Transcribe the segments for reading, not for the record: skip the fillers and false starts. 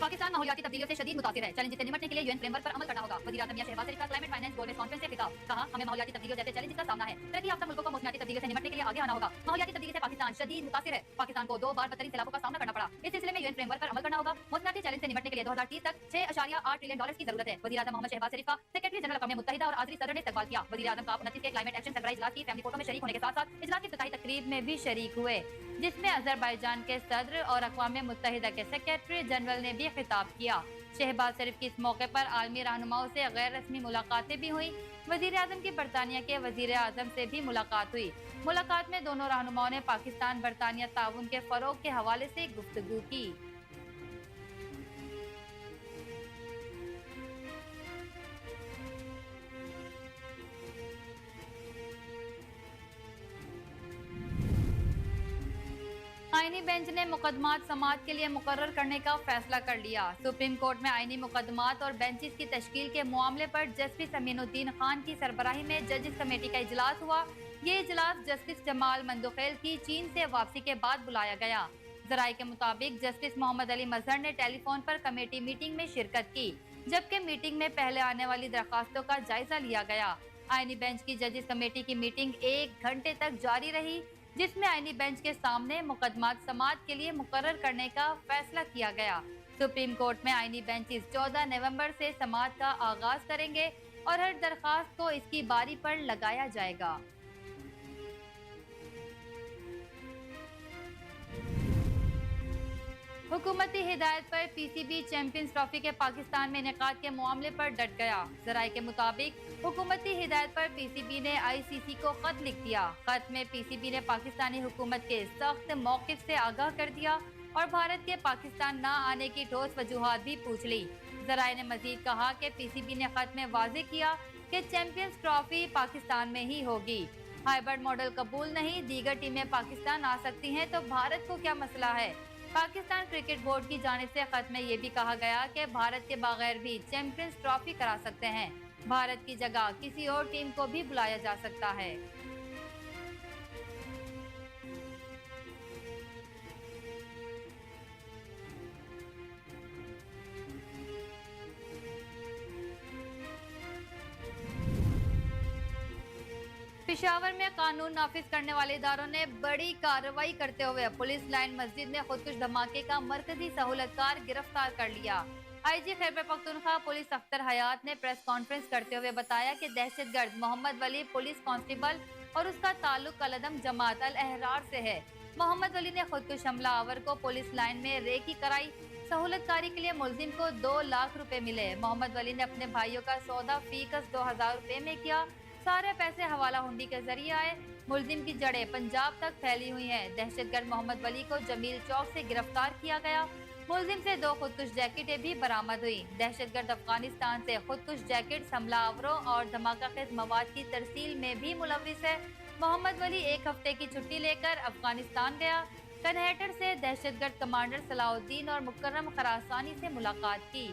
पाकिस्तान माहौलियाती तब्दीलियों से शदीद मुतासिर है। चैलेंज से निपटने के लिए यूएन फ्रेमवर्क पर अमल करना होगा। वज़ीर आज़म शहबाज शरीफ का क्लाइमेट फाइनेंस गोलमेज कॉन्फ्रेंस से खिताब। कहा, हमें माहौलियाती तब्दीलियों जैसे चैलेंज का सामना है। तरक्की याफ्ता मुल्कों को मौसमियाती तब्दीलियों से निपटने के लिए आगे आना होगा। माहौलियाती तब्दीली से पाकिस्तान शदीद मुतासिर है। पाकिस्तान को 2 बार बदतरीन सैलाबों का सामना करना पड़ा। इस सिलसिले में यूएन फ्रेमवर्क पर अमल करना होगा। मौसमियाती चैलेंज से निपटने के लिए 2030 तक $6.8 ट्रिलियन की जरूरत है। वज़ीर आज़म मोहम्मद शहबाज शरीफ का सेक्रेटरी जनरल अक़वाम मुत्तहिदा और आज़री सदर ने इस्तकबाल किया। वज़ीर आज़म का 29 के क्लाइमेट एक्शन सरबराह इजलास की फैमिली फोटो में शरीक होने के साथ साथ इजलास की इफ्तिताही तकरीब में भी शरीक हुए, जिसमें अजरबैजान के सदर और अक़वाम मुत्तहिदा के सेक्रेटरी जनरल ने भी खिताब किया। शहबाज शरीफ की इस मौके पर आलमी रहनुमाओं से गैर रस्मी मुलाकातें भी हुई। वज़ीर आज़म की बरतानिया के वज़ीर आज़म से भी मुलाकात हुई। मुलाकात में दोनों रहनुमाओं ने पाकिस्तान बरतानिया ताउन के फ़रोग़ के हवाले से गुफ्तगू की। आईनी बेंच ने मुकदमात समाअत के लिए मुकर्रर करने का फैसला कर लिया। सुप्रीम कोर्ट में आईनी मुकदमात और बेंचेस की तश्कील के मामले पर जस्टिस अमीनुद्दीन खान की सरबराही में जजेस कमेटी का इजलास हुआ। ये इजलास जस्टिस जमाल मंदुखेल की चीन से वापसी के बाद बुलाया गया। जराये के मुताबिक जस्टिस मोहम्मद अली मजहर ने टेलीफोन पर कमेटी मीटिंग में शिरकत की, जबकि मीटिंग में पहले आने वाली दरखास्तों का जायजा लिया गया। आईनी बेंच की जजेस कमेटी की मीटिंग 1 घंटे तक जारी रही, जिसमें आईनी बेंच के सामने मुकदमात समाअत के लिए मुकर्रर करने का फैसला किया गया। सुप्रीम कोर्ट में आईनी बेंचेस 14 नवंबर से समाअत का आगाज करेंगे और हर दरखास्त को इसकी बारी पर लगाया जाएगा। हुकूमती हिदायत पर पीसीबी चैंपियंस ट्रॉफी के पाकिस्तान में इनेकाद के मामले पर डट गया। जराये के मुताबिक हुकूमती हिदायत पर पीसीबी ने आईसीसी को खत लिख दिया। खत में पीसीबी ने पाकिस्तानी हुकूमत के सख्त मौकिफ से आगाह कर दिया और भारत के पाकिस्तान न आने की ठोस वजूहात भी पूछ ली। जराये ने मजीद कहा कि पीसीबी ने खत में वाज़ेह किया कि चैंपियंस ट्रॉफी पाकिस्तान में ही होगी। हाइब्रिड मॉडल कबूल नहीं, दीगर टीमें पाकिस्तान आ सकती हैं तो भारत को क्या मसला है। पाकिस्तान क्रिकेट बोर्ड की जानिब से खत में ये भी कहा गया कि भारत के बगैर भी चैंपियंस ट्रॉफी करा सकते हैं। भारत की जगह किसी और टीम को भी बुलाया जा सकता है। पेशावर में कानून नाफिज करने वाले इदारों ने बड़ी कार्रवाई करते हुए पुलिस लाइन मस्जिद में खुदकुश धमाके का मरकजी सहूलतकार गिरफ्तार कर लिया। आईजी खैबर पख्तूनख्वा पुलिस अख्तर हयात ने प्रेस कॉन्फ्रेंस करते हुए बताया कि दहशतगर्द मोहम्मद वली पुलिस कांस्टेबल और उसका ताल्लुक कलदम जमात अल अहरार से है। मोहम्मद वली ने खुदकुश हमला आवर को पुलिस लाइन में रेकी कराई। सहूलतकारी के लिए मुलजिम को 2 लाख रुपए मिले। मोहम्मद वली ने अपने भाइयों का सौदा फीकस 2000 रुपए में किया। सारे पैसे हवाला हुंडी के जरिए आए। मुलजिम की जड़ें पंजाब तक फैली हुई हैं। दहशतगर्द मोहम्मद वली को जमील चौक से गिरफ्तार किया गया। मुलजिम से 2 खुदकुश जैकेटें भी बरामद हुई। दहशतगर्द अफगानिस्तान से खुदकुश जैकेट, हमला आवरों और धमाकाखेज मवाद की तरसील में भी मुलविस है। मोहम्मद वली 1 हफ्ते की छुट्टी लेकर अफगानिस्तान गया। कन्हेटर से दहशतगर्द कमांडर सलाउद्दीन और मुकर्रम खरासानी से मुलाकात की।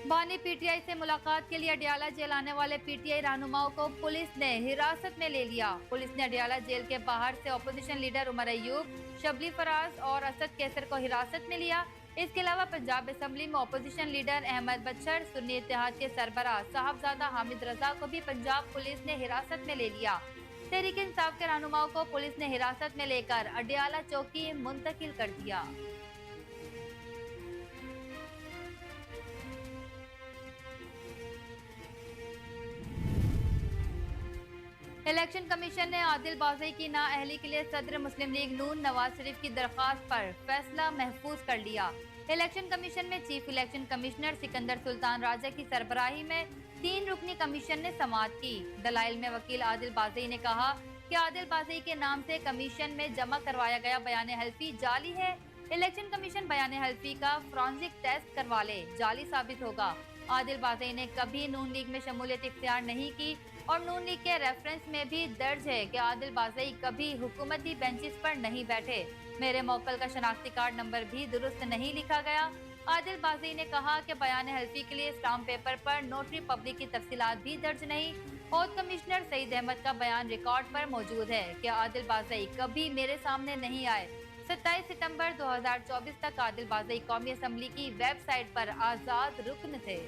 बानी पीटीआई से मुलाकात के लिए अडियाला जेल आने वाले पीटीआई रहनुमाओं को पुलिस ने हिरासत में ले लिया। पुलिस ने अडियाला जेल के बाहर से अपोजिशन लीडर उमर अयूब, शबली फराज और असद कैसर को हिरासत में लिया। इसके अलावा पंजाब असेंबली में अपोजिशन लीडर अहमद बच्चर, सुन्नी इत्तेहाद के सरबराह साहबजादा हामिद रजा को भी पंजाब पुलिस ने हिरासत में ले लिया। तहरीक इंसाफ के रहनुमाओं को पुलिस ने हिरासत में लेकर अडियाला चौकी मुंतकिल कर दिया। इलेक्शन कमीशन ने आदिल बाज़ई की नाअहली के लिए सदर मुस्लिम लीग नून नवाज शरीफ की दरख्वास्त पर फैसला महफूज कर लिया। इलेक्शन कमीशन में chief election commissioner Sikandar Sultan Raja की सरबराही में 3 रुकनी कमीशन ने समाअत की। दलाइल में वकील आदिल बाज़ई ने कहा कि आदिल बाज़ई के नाम से कमीशन में जमा करवाया गया बयान हल्फी जाली है। इलेक्शन कमीशन बयान हल्फी का फॉरेंसिक टेस्ट करवा ले, जाली साबित होगा। आदिल बाज़ई ने कभी नून लीग में शमूलियत इख्तियार नहीं की और नून लीग के रेफरेंस में भी दर्ज है कि आदिल बाज़ई कभी हुकूमती बेंचेस पर नहीं बैठे। मेरे मौकल का शनाख्ती कार्ड नंबर भी दुरुस्त नहीं लिखा गया। आदिल बाज़ई ने कहा कि बयान हल्फी के लिए स्टाम्प पेपर पर नोटरी पब्लिक की तफसीलात भी दर्ज नहीं। हौद कमिश्नर सईद अहमद का बयान रिकॉर्ड पर मौजूद है कि आदिल बाज़ई कभी मेरे सामने नहीं आए। 27 सितंबर 2024 तक आदिल बाज़ई कौमी असम्बली की वेबसाइट पर आज़ाद रुकन थे।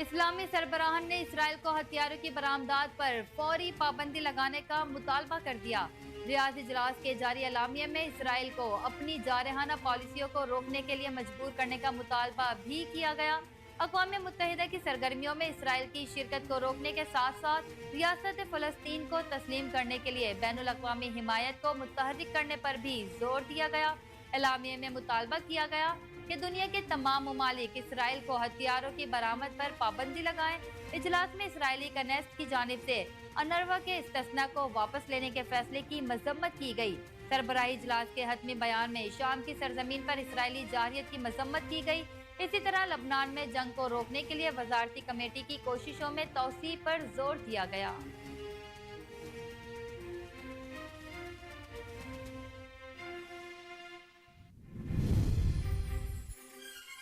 इस्लामी सरबराहान ने इसराइल को हथियारों की बरामदात पर फौरी पाबंदी लगाने का मुतालबा कर दिया। रियाज इजलास के जारी एलामिया में इसराइल को अपनी जारहाना पॉलिसियों को रोकने के लिए मजबूर करने का मुतालबा भी किया गया। अक़वाम मुत्तहिदा की सरगर्मियों में इसराइल की शिरकत को रोकने के साथ साथ रियासत फ़लस्तीन को तस्लीम करने के लिए बैनुल अक़वामी हिमायत को मुतहर्रिक करने पर भी जोर दिया गया। एलामिया में मुतालबा किया गया कि दुनिया के तमाम ममालिक इसराइल को हथियारों की बरामद पर पाबंदी लगाएं। इजलास में इसराइली कनेस्ट की जानिब से अनरवा के इस्तिस्ना को वापस लेने के फैसले की मजम्मत की गई। सरबराही इजलास के हतमी बयान में शाम की सरजमीन पर इसराइली जारियत की मजम्मत की गई। इसी तरह लबनान में जंग को रोकने के लिए वजारती कमेटी की कोशिशों में तौसीह पर जोर दिया गया।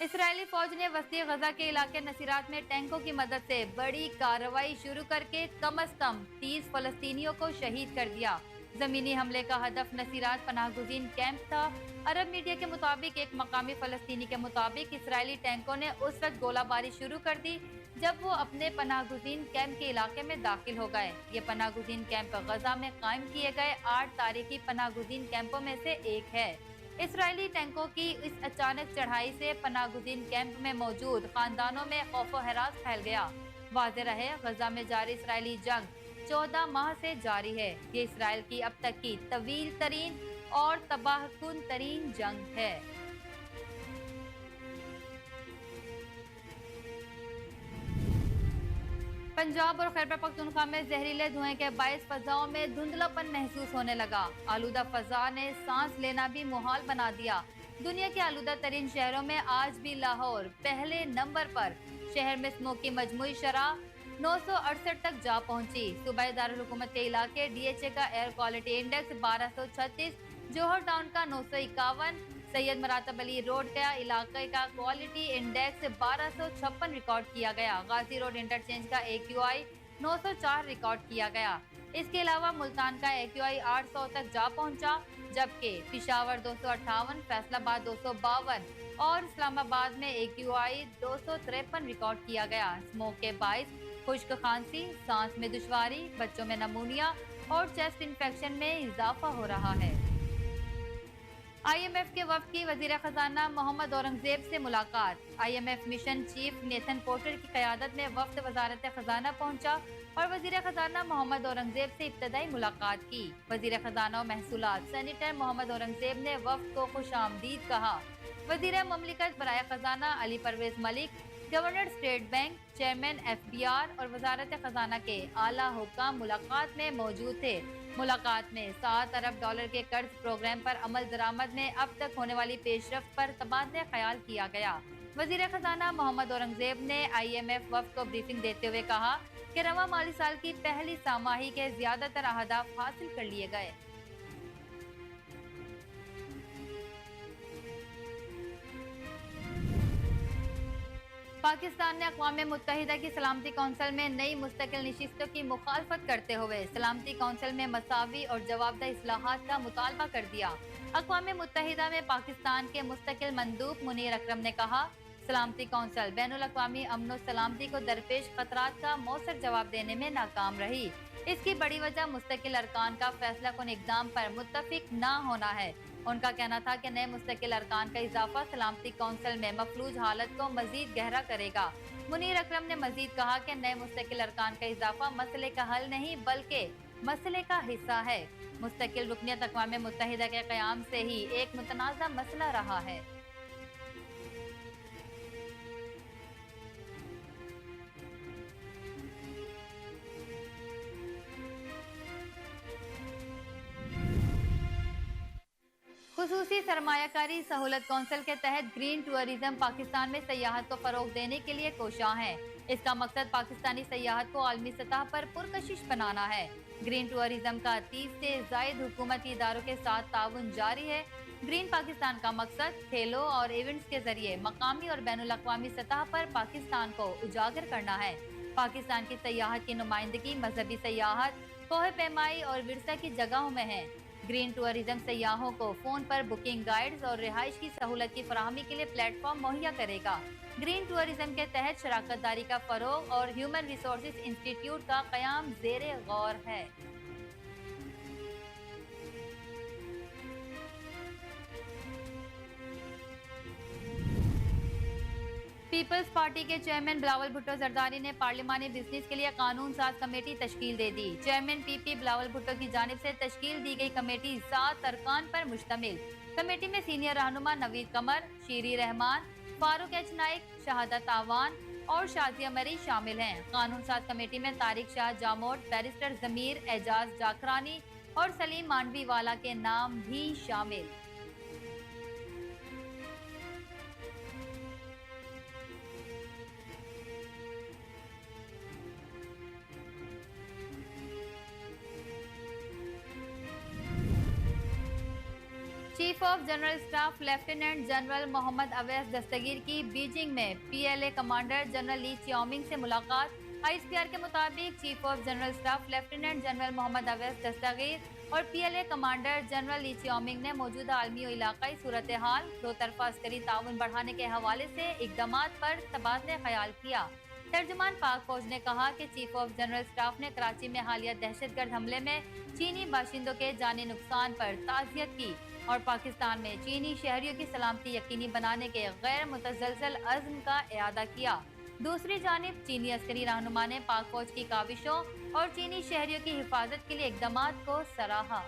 इसराइली फौज ने वस्ती गजा के इलाके नसीरात में टैंकों की मदद से बड़ी कार्रवाई शुरू करके कम अज कम 30 फलस्तीनियों को शहीद कर दिया। जमीनी हमले का हदफ नसीरात पनाहगुज़ीन कैंप था। अरब मीडिया के मुताबिक एक मकामी फलस्तीनी के मुताबिक इसराइली टैंकों ने उस वक्त गोलाबारी शुरू कर दी जब वो अपने पनाहगुज़ीन कैंप के इलाके में दाखिल हो गए। ये पनाहगुज़ीन कैंप गजा में कायम किए गए 8 तारीखी पनाहगुज़ीन कैंपों में से एक है। इसराइली टैंकों की इस अचानक चढ़ाई से पनाहगुज़ीन कैंप में मौजूद खानदानों में खौफ व हरास फैल गया। वाज़ेह रहे गजा में जारी इसराइली जंग 14 माह से जारी है। ये इसराइल की अब तक की तवील तरीन और तबाहकुन तरीन जंग है। पंजाब और खैबर पख्तूनख्वा में जहरीले धुएं के बायस फजाओं में धुंधलापन महसूस होने लगा। आलूदा फजा ने सांस लेना भी मुहाल बना दिया। दुनिया के आलूदा तरीन शहरों में आज भी लाहौर पहले नंबर पर। शहर में स्मोक की मजमूई शरह 968 तक जा पहुंची। सूबाई दारुल हुकूमत के इलाके DHA का एयर क्वालिटी इंडेक्स 1236, जोहर टाउन का 951, सैयद मरातब अली रोड का इलाके का क्वालिटी इंडेक्स 1256 रिकॉर्ड किया गया। गाजी रोड इंटरचेंज का AQI 904 रिकॉर्ड किया गया। इसके अलावा मुल्तान का AQI 800 तक जा पहुंचा, जबकि पिशावर 258, फैसलाबाद 252 और इस्लामाबाद में AQI 253 रिकॉर्ड किया गया। स्मोक के बाइस खुश्क खांसी, सांस में दुश्वारी, बच्चों में नमूनिया और चेस्ट इन्फेक्शन में इजाफा हो रहा है। IMF के वफ्द की वजीर खजाना मोहम्मद औरंगजेब से मुलाकात। IMF mission chief Nathan porter की क़यादत में वफ्द वजारत खजाना पहुंचा और वजीर खजाना मोहम्मद औरंगजेब से इब्तदाई मुलाकात की। वजीर खजाना और महसूलात सेनेटर मोहम्मद औरंगजेब ने वफ्द को खुशामदीद कहा। वजीर ममलिकत बराए खजाना Ali Parvez Malik, governor state bank, chairman FBR और वजारत खजाना के आला हुक्काम मुलाकात में मौजूद थे। मुलाकात में $7 अरब के कर्ज प्रोग्राम पर अमल दरामद में अब तक होने वाली पेशरफ्त पर तबादला ख्याल किया गया। वजीर खजाना मोहम्मद औरंगजेब ने IMF वफ्द को ब्रीफिंग देते हुए कहा कि रवा माली साल की पहली सामाही के ज्यादातर अहदाफ हासिल कर लिए गए। पाकिस्तान ने अक़वाम मुत्तहिदा की सलामती कौंसिल में नई मुस्तकिल नशिस्तों की मुखालफत करते हुए सलामती कौंसिल में मसावी और जवाबदेह इस्लाहात का मुतालबा कर दिया। अक़वाम मुत्तहिदा में पाकिस्तान के मुस्तकिल मंदूब मुनीर अकरम ने कहा, सलामती कौंसिल बैनुल अक़वामी अमन और सलामती को दरपेश खतरात का मौसर जवाब देने में नाकाम रही। इसकी बड़ी वजह मुस्तकिल अरकान का फैसला कुन इक़दाम पर मुत्तफिक न होना है। उनका कहना था कि नए मुस्तकिल अरकान का इजाफा सलामती कौंसिल में मफलूज हालत को मजीद गहरा करेगा। मुनीर अकरम ने मजीद कहा कि नए मुस्तकिल अरकान का इजाफा मसले का हल नहीं बल्कि मसले का हिस्सा है। मुस्तकिल रुकनियत अक़वाम मुत्तहिदा के क़याम से ही एक मुतनाज़ा मसला रहा है। खुसूसी सरमायाकारी सहूलत कौंसिल के तहत ग्रीन टूरिज्म पाकिस्तान में सयाहत को फरोग देने के लिए कोशां है। इसका मकसद पाकिस्तानी सयाहत को आलमी सतह पर पुरकशिश बनाना है। ग्रीन टूरिज्म का 30 से जायद हुकूमती इदारों के साथ ताउन जारी है। ग्रीन पाकिस्तान का मकसद खेलों और इवेंट्स के जरिए मकामी और बैनुल अक़वामी सतह पर पाकिस्तान को उजागर करना है। पाकिस्तान की सयाहत की नुमाइंदगी मजहबी सयाहत, कोह पैमाई और विरसा की जगहों में है। ग्रीन टूरिज्म सयाहों को फोन पर बुकिंग गाइड्स और रिहाइश की सहूलत की फराहमी के लिए प्लेटफॉर्म मुहैया करेगा। ग्रीन टूरिज्म के तहत शराकत दारी का फरोग और ह्यूमन रिसोर्सेज इंस्टीट्यूट का कयाम ज़ेरे गौर है। पीपल्स पार्टी के चेयरमैन बिलावल भुट्टो जरदारी ने पार्लिमानी बिजनेस के लिए कानून साज कमेटी तश्कील दे दी। चेयरमैन पीपी बिलावल भुट्टो की जानिब से तश्कील दी गई कमेटी 7 अरकान पर मुश्तमिल। कमेटी में सीनियर रहनुमा नवीद कमर, शीरी रहमान, फारूक एच नाइक, शहादत आवान और शाजिया मरी शामिल हैं। कानून साज कमेटी में तारिक शाह जामोट, बैरिस्टर जमीर, एजाज जाखरानी और सलीम मांडवी वाला के नाम भी शामिल। Chief of general staff lieutenant general Mohammad Awais Dastgir की बीजिंग में PLA commander general Li Qiaoming से मुलाकात। आईएसपीआर के मुताबिक chief of general staff lieutenant general Mohammad Awais Dastgir और PLA commander general Li Qiaoming ने मौजूदा आलमी और इलाकाई सूरत हाल, दो तरफा अस्करी ताउन बढ़ाने के हवाले से इकदामात पर तबादले ख्याल किया। तर्जुमान पाक फौज ने कहा कि चीफ ऑफ जनरल स्टाफ ने कराची में हालिया दहशतगर्द हमले में चीनी बाशिंदों के जानी नुकसान पर ताज़ियत की और पाकिस्तान में चीनी शहरियों की सलामती यकीनी बनाने के गैर मुतज़लज़ल अज़्म का इआदा किया। दूसरी जानिब चीनी अस्करी रहनुमा ने पाक फौज की काविशों और चीनी शहरियों की हिफाजत के लिए इक़दामात को सराहा।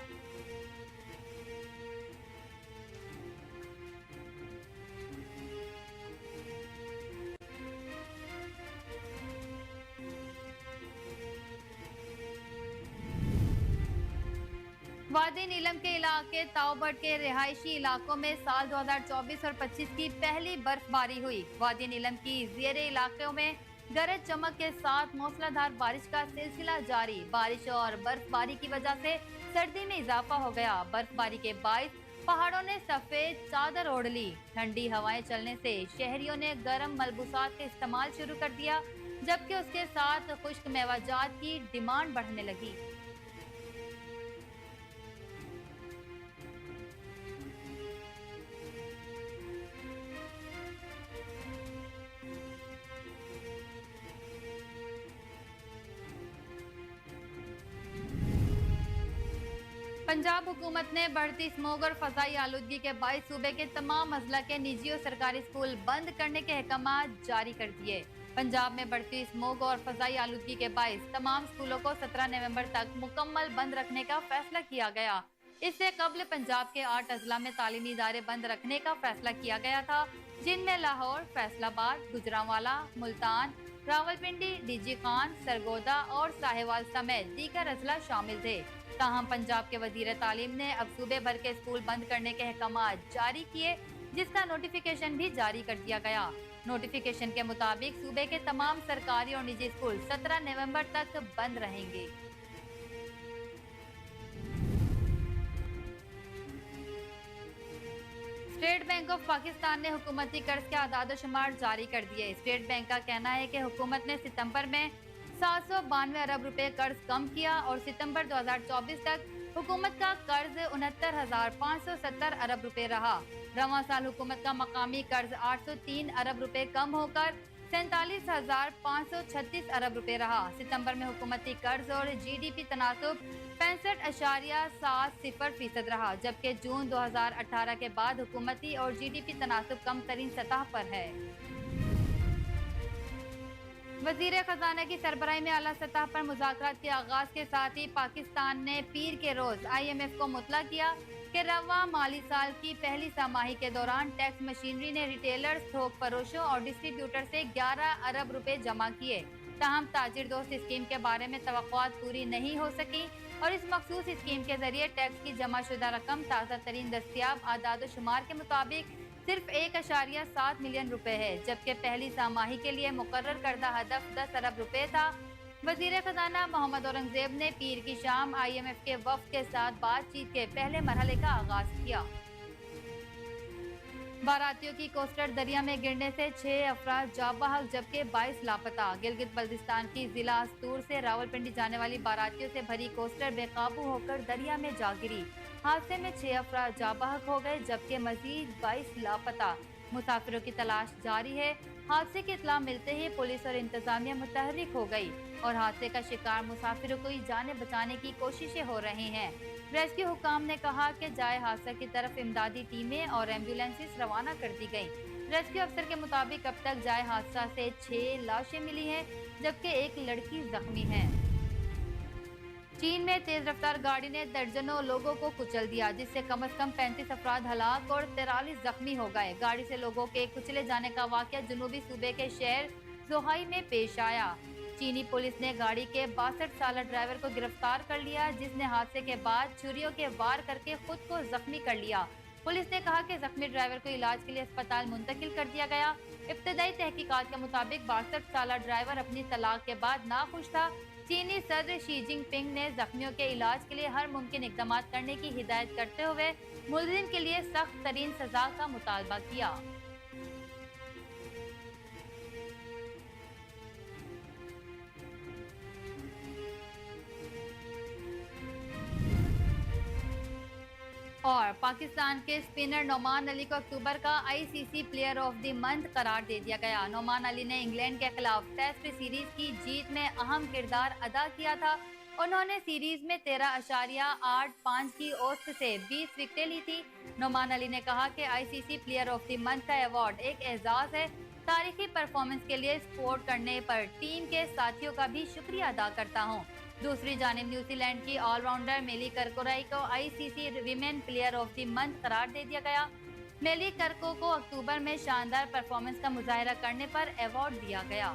वादी नीलम के इलाके ताओबट के रिहायशी इलाकों में साल 2024 और 25 की पहली बर्फबारी हुई। वादी नीलम की ज़ेरे इलाकों में गरज चमक के साथ मूसलाधार बारिश का सिलसिला जारी। बारिश और बर्फबारी की वजह से सर्दी में इजाफा हो गया। बर्फबारी के बायस पहाड़ों ने सफेद चादर ओढ़ ली। ठंडी हवाएं चलने से शहरियों ने गर्म मलबूसात का इस्तेमाल शुरू कर दिया, जबकि उसके साथ खुश्क मेवाजात की डिमांड बढ़ने लगी। पंजाब हुकूमत ने बढ़ती स्मोग और फजाई आलूदगी के बायस सूबे के तमाम अजला के निजी और सरकारी स्कूल बंद करने के अहकाम जारी कर दिए। पंजाब में बढ़ती स्मोग और फजाई आलूदगी के बायस तमाम स्कूलों को 17 नवंबर तक मुकम्मल बंद रखने का फैसला किया गया। इससे कबल पंजाब के 8 अजला में तालीमी इदारे बंद रखने का फैसला किया गया था, जिनमें लाहौर, फैसलाबाद, गुजरांवाला, मुल्तान, रावलपिंडी, डीजी खान, सरगोदा और साहिवाल समेत दीगर अजला शामिल थे। ताहम पंजाब के वजीर तालीम ने अब सूबे भर के स्कूल बंद करने के अहकाम जारी किए, जिसका नोटिफिकेशन भी जारी कर दिया गया। नोटिफिकेशन के मुताबिक सूबे के तमाम सरकारी और निजी स्कूल 17 नवंबर तक बंद रहेंगे। स्टेट बैंक ऑफ पाकिस्तान ने हुकूमती कर्ज के आदाद शुमार जारी कर दिए। स्टेट बैंक का कहना है कि हुकूमत ने सितंबर में 792 अरब रुपए कर्ज कम किया और सितंबर 2024 तक हुकूमत का कर्ज 69,570 अरब रुपए रहा। रवां साल हुकूमत का मकामी कर्ज 803 अरब रुपए कम होकर 47,536 अरब रुपए रहा। सितंबर में हुकूमती कर्ज और जीडीपी तनासुब 65.70% रहा, जबकि जून 2018 के बाद हुकूमती और जीडीपी तनासुब कम तरीन सतह पर है। वजीर खजाना की सरबराही में आला सतह पर मुज़ाकरात के आगाज के साथ ही पाकिस्तान ने पीर के रोज IMF को मुतला किया कि रवा माली साल की पहली छमाही के दौरान टैक्स मशीनरी ने रिटेलर्स, थोक फरोशों और डिस्ट्रीब्यूटर से 11 अरब रुपए जमा किए। ताहम ताजिर दोस्त स्कीम के बारे में तवक्कुआत पूरी नहीं हो सकी और इस मखसूस स्कीम के जरिए टैक्स की जमा शुदा रकम ताज़ा तरीन दस्तियाब आदाद शुमार के मुताबिक सिर्फ 1.7 मिलियन रुपए है, जबकि पहली छमाही के लिए मुकर्रर करदा हदफ 10 अरब रुपए था। वजीर खजाना मोहम्मद औरंगजेब ने पीर की शाम IMF के वफ्द के साथ बातचीत के पहले मरहले का आगाज किया। बारातियों की कोस्टर दरिया में गिरने से 6 अफराद जाँ बहक जबकि 22 लापता। गिलगित बल्तिस्तान की जिला अस्तूर से रावलपिंडी जाने वाली बारातियों से भरी कोस्टर बेकाबू होकर दरिया में जा गिरी। हादसे में 6 अफराद जाँ बहक हो गए जबकि मजीद 22 लापता। मुसाफिरों की तलाश जारी है। हादसे की इत्तला मिलते ही पुलिस और इंतजामिया मुतहर्रिक हो गई और हादसे का शिकार मुसाफिरों को जाने बचाने की कोशिशें हो रही हैं। रेस्क्यू हुकाम ने कहा कि जाए हादसा की तरफ इमदादी टीमें और एम्बुलेंसेस रवाना कर दी गई। रेस्क्यू अफसर के मुताबिक अब तक जाए हादसा से 6 लाशें मिली हैं जबकि एक लड़की जख्मी है। चीन में तेज रफ्तार गाड़ी ने दर्जनों लोगों को कुचल दिया जिससे कम से कम 35 अफराद हलाक और 43 जख्मी हो गए। गाड़ी से लोगों के कुचले जाने का वाकया जनूबी सूबे के शहर जोहाई में पेश आया। चीनी पुलिस ने गाड़ी के 62 साल ड्राइवर को गिरफ्तार कर लिया जिसने हादसे के बाद छुरियों के वार करके खुद को जख्मी कर लिया। पुलिस ने कहा कि जख्मी ड्राइवर को इलाज के लिए अस्पताल मुंतकिल कर दिया गया। इब्तदाई तहकीकात के मुताबिक 62 साल ड्राइवर अपनी तलाक के बाद नाखुश था। चीनी सदर शी जिनपिंग ने जख्मियों के इलाज के लिए हर मुमकिन इकदाम करने की हिदायत करते हुए मुलजिम के लिए सख्त तरीन सजा का मुतालबा किया। और पाकिस्तान के स्पिनर नोमान अली को अक्टूबर का ICC player of the month करार दे दिया गया। नोमान अली ने इंग्लैंड के खिलाफ टेस्ट सीरीज की जीत में अहम किरदार अदा किया था। उन्होंने सीरीज में 13.85 की औसत से 20 विकेटें ली थी। नोमान अली ने कहा कि ICC player of the month का अवार्ड एक एजाज है। तारीखी परफॉर्मेंस के लिए सपोर्ट करने पर टीम के साथियों का भी शुक्रिया अदा करता हूँ। दूसरी जानिब न्यूजीलैंड की ऑलराउंडर मेली कर्कोराई को ICC women player of the month करार दे दिया गया। मेली कर्को को अक्टूबर में शानदार परफॉर्मेंस का मुजाहिरा करने पर अवार्ड दिया गया।